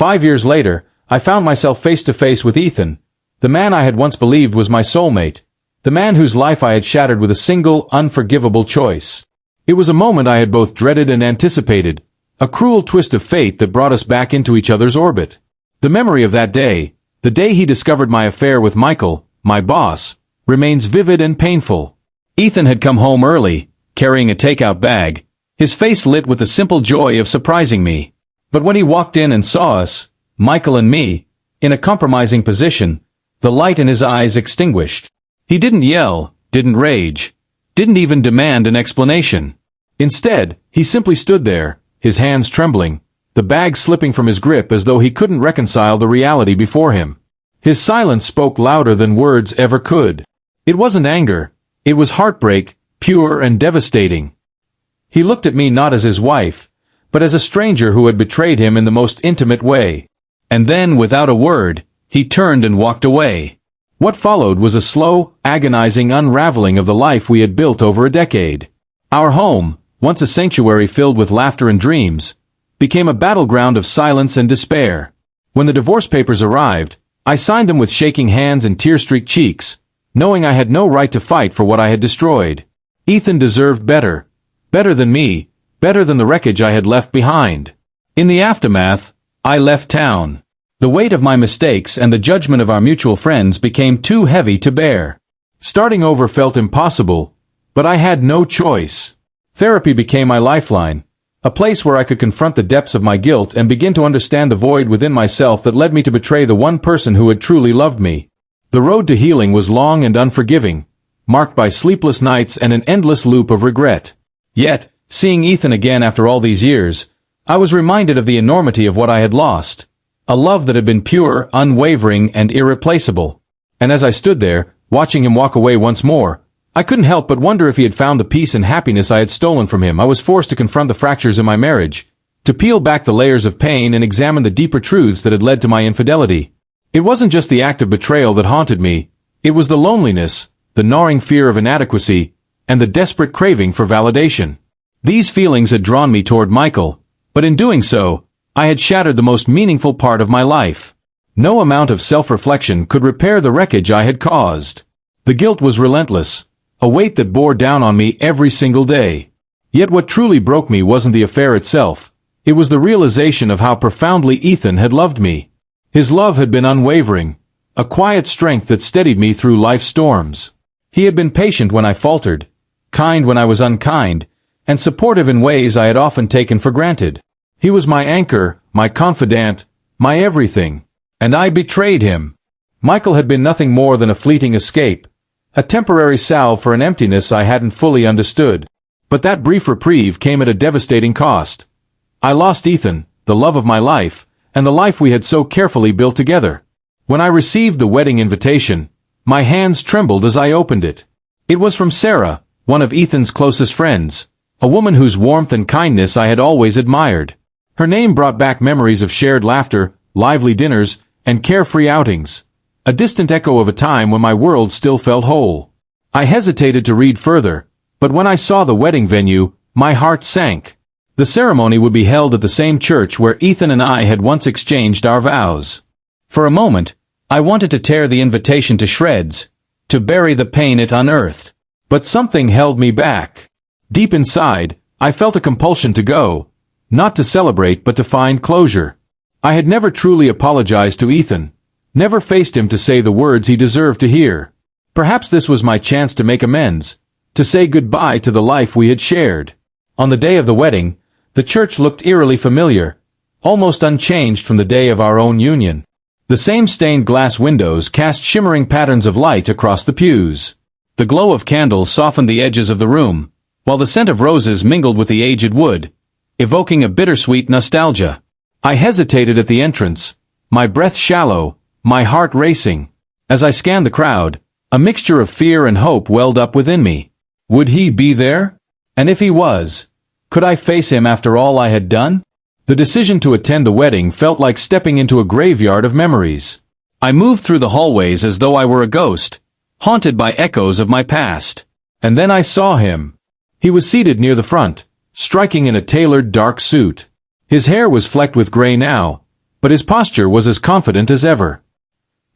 5 years later, I found myself face to face with Ethan, the man I had once believed was my soulmate, the man whose life I had shattered with a single, unforgivable choice. It was a moment I had both dreaded and anticipated, a cruel twist of fate that brought us back into each other's orbit. The memory of that day, the day he discovered my affair with Michael, my boss, remains vivid and painful. Ethan had come home early, carrying a takeout bag, his face lit with the simple joy of surprising me. But when he walked in and saw us, Michael and me, in a compromising position, the light in his eyes extinguished. He didn't yell, didn't rage, didn't even demand an explanation. Instead, he simply stood there, his hands trembling, the bag slipping from his grip as though he couldn't reconcile the reality before him. His silence spoke louder than words ever could. It wasn't anger, it was heartbreak, pure and devastating. He looked at me not as his wife, but as a stranger who had betrayed him in the most intimate way. And then, without a word, he turned and walked away. What followed was a slow, agonizing unraveling of the life we had built over a decade. Our home, once a sanctuary filled with laughter and dreams, became a battleground of silence and despair. When the divorce papers arrived, I signed them with shaking hands and tear-streaked cheeks, knowing I had no right to fight for what I had destroyed. Ethan deserved better. Better than me, better than the wreckage I had left behind. In the aftermath, I left town. The weight of my mistakes and the judgment of our mutual friends became too heavy to bear. Starting over felt impossible, but I had no choice. Therapy became my lifeline, a place where I could confront the depths of my guilt and begin to understand the void within myself that led me to betray the one person who had truly loved me. The road to healing was long and unforgiving, marked by sleepless nights and an endless loop of regret. Yet, seeing Ethan again after all these years, I was reminded of the enormity of what I had lost. A love that had been pure, unwavering, and irreplaceable. And as I stood there, watching him walk away once more, I couldn't help but wonder if he had found the peace and happiness I had stolen from him. I was forced to confront the fractures in my marriage, to peel back the layers of pain and examine the deeper truths that had led to my infidelity. It wasn't just the act of betrayal that haunted me, it was the loneliness, the gnawing fear of inadequacy, and the desperate craving for validation. These feelings had drawn me toward Michael, but in doing so, I had shattered the most meaningful part of my life. No amount of self-reflection could repair the wreckage I had caused. The guilt was relentless, a weight that bore down on me every single day. Yet what truly broke me wasn't the affair itself, it was the realization of how profoundly Ethan had loved me. His love had been unwavering, a quiet strength that steadied me through life's storms. He had been patient when I faltered, kind when I was unkind, and supportive in ways I had often taken for granted. He was my anchor, my confidant, my everything. And I betrayed him. Michael had been nothing more than a fleeting escape, a temporary salve for an emptiness I hadn't fully understood. But that brief reprieve came at a devastating cost. I lost Ethan, the love of my life, and the life we had so carefully built together. When I received the wedding invitation, my hands trembled as I opened it. It was from Sarah, one of Ethan's closest friends, a woman whose warmth and kindness I had always admired. Her name brought back memories of shared laughter, lively dinners, and carefree outings, a distant echo of a time when my world still felt whole. I hesitated to read further, but when I saw the wedding venue, my heart sank. The ceremony would be held at the same church where Ethan and I had once exchanged our vows. For a moment, I wanted to tear the invitation to shreds, to bury the pain it unearthed. But something held me back. Deep inside, I felt a compulsion to go, not to celebrate but to find closure. I had never truly apologized to Ethan, never faced him to say the words he deserved to hear. Perhaps this was my chance to make amends, to say goodbye to the life we had shared. On the day of the wedding, the church looked eerily familiar, almost unchanged from the day of our own union. The same stained glass windows cast shimmering patterns of light across the pews. The glow of candles softened the edges of the room, while the scent of roses mingled with the aged wood, evoking a bittersweet nostalgia. I hesitated at the entrance, my breath shallow, my heart racing. As I scanned the crowd, a mixture of fear and hope welled up within me. Would he be there? And if he was, could I face him after all I had done? The decision to attend the wedding felt like stepping into a graveyard of memories. I moved through the hallways as though I were a ghost, haunted by echoes of my past. And then I saw him. He was seated near the front, striking in a tailored dark suit. His hair was flecked with gray now, but his posture was as confident as ever.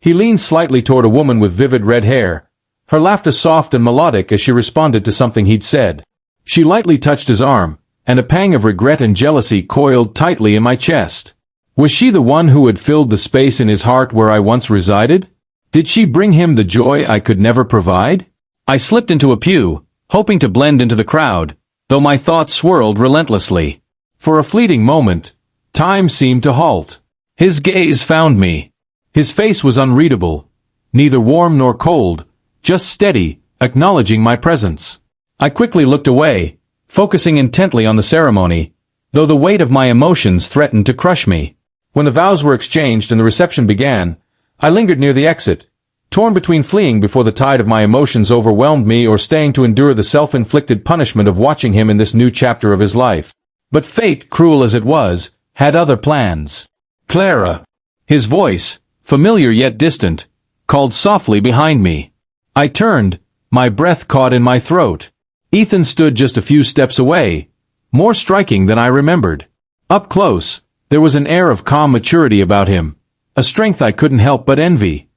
He leaned slightly toward a woman with vivid red hair, her laughter soft and melodic as she responded to something he'd said. She lightly touched his arm, and a pang of regret and jealousy coiled tightly in my chest. Was she the one who had filled the space in his heart where I once resided? Did she bring him the joy I could never provide? I slipped into a pew, hoping to blend into the crowd, though my thoughts swirled relentlessly. For a fleeting moment, time seemed to halt. His gaze found me. His face was unreadable, neither warm nor cold, just steady, acknowledging my presence. I quickly looked away, focusing intently on the ceremony, though the weight of my emotions threatened to crush me. When the vows were exchanged and the reception began, I lingered near the exit, torn between fleeing before the tide of my emotions overwhelmed me or staying to endure the self-inflicted punishment of watching him in this new chapter of his life. But fate, cruel as it was, had other plans. Clara. His voice, familiar yet distant, called softly behind me. I turned, my breath caught in my throat. Ethan stood just a few steps away, more striking than I remembered. Up close, there was an air of calm maturity about him, a strength I couldn't help but envy.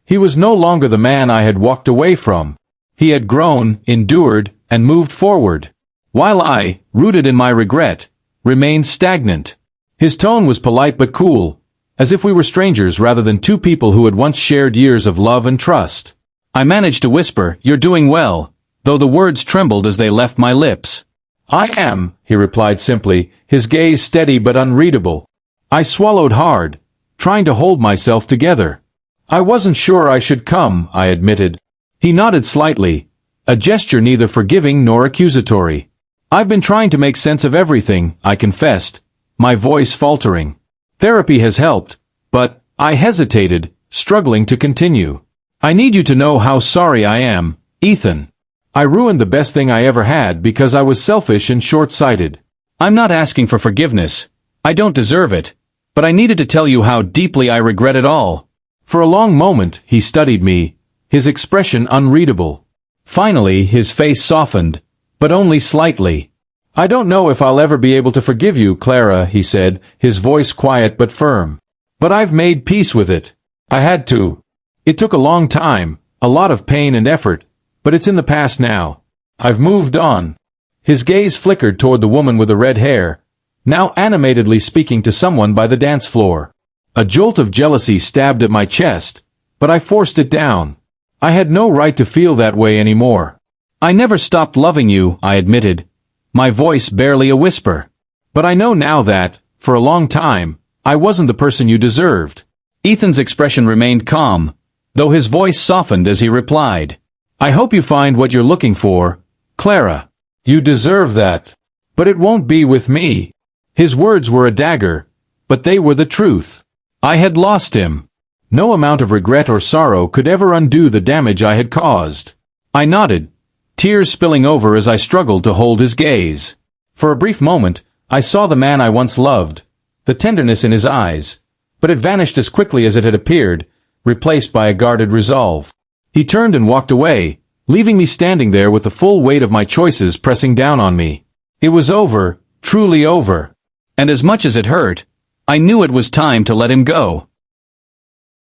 He was no longer the man I had walked away from. He had grown, endured, and moved forward, while I, rooted in my regret, remained stagnant. His tone was polite but cool, as if we were strangers rather than two people who had once shared years of love and trust. I managed to whisper, "You're doing well," though the words trembled as they left my lips. "I am," he replied simply, his gaze steady but unreadable. I swallowed hard, trying to hold myself together. "I wasn't sure I should come," I admitted. He nodded slightly, a gesture neither forgiving nor accusatory. "I've been trying to make sense of everything," I confessed, my voice faltering. "Therapy has helped, but," I hesitated, struggling to continue. "I need you to know how sorry I am, Ethan. I ruined the best thing I ever had because I was selfish and short-sighted. I'm not asking for forgiveness. I don't deserve it. But I needed to tell you how deeply I regret it all." For a long moment, he studied me, his expression unreadable. Finally, his face softened, but only slightly. "I don't know if I'll ever be able to forgive you, Clara," he said, his voice quiet but firm. "But I've made peace with it. I had to. It took a long time, a lot of pain and effort, but it's in the past now. I've moved on." His gaze flickered toward the woman with the red hair, now animatedly speaking to someone by the dance floor. A jolt of jealousy stabbed at my chest, but I forced it down. I had no right to feel that way anymore. "I never stopped loving you," I admitted, my voice barely a whisper. "But I know now that, for a long time, I wasn't the person you deserved." Ethan's expression remained calm, though his voice softened as he replied, "I hope you find what you're looking for, Clara. You deserve that. But it won't be with me." His words were a dagger, but they were the truth. I had lost him. No amount of regret or sorrow could ever undo the damage I had caused. I nodded, tears spilling over as I struggled to hold his gaze. For a brief moment, I saw the man I once loved, the tenderness in his eyes, but it vanished as quickly as it had appeared, replaced by a guarded resolve. He turned and walked away, leaving me standing there with the full weight of my choices pressing down on me. It was over, truly over. And as much as it hurt, I knew it was time to let him go.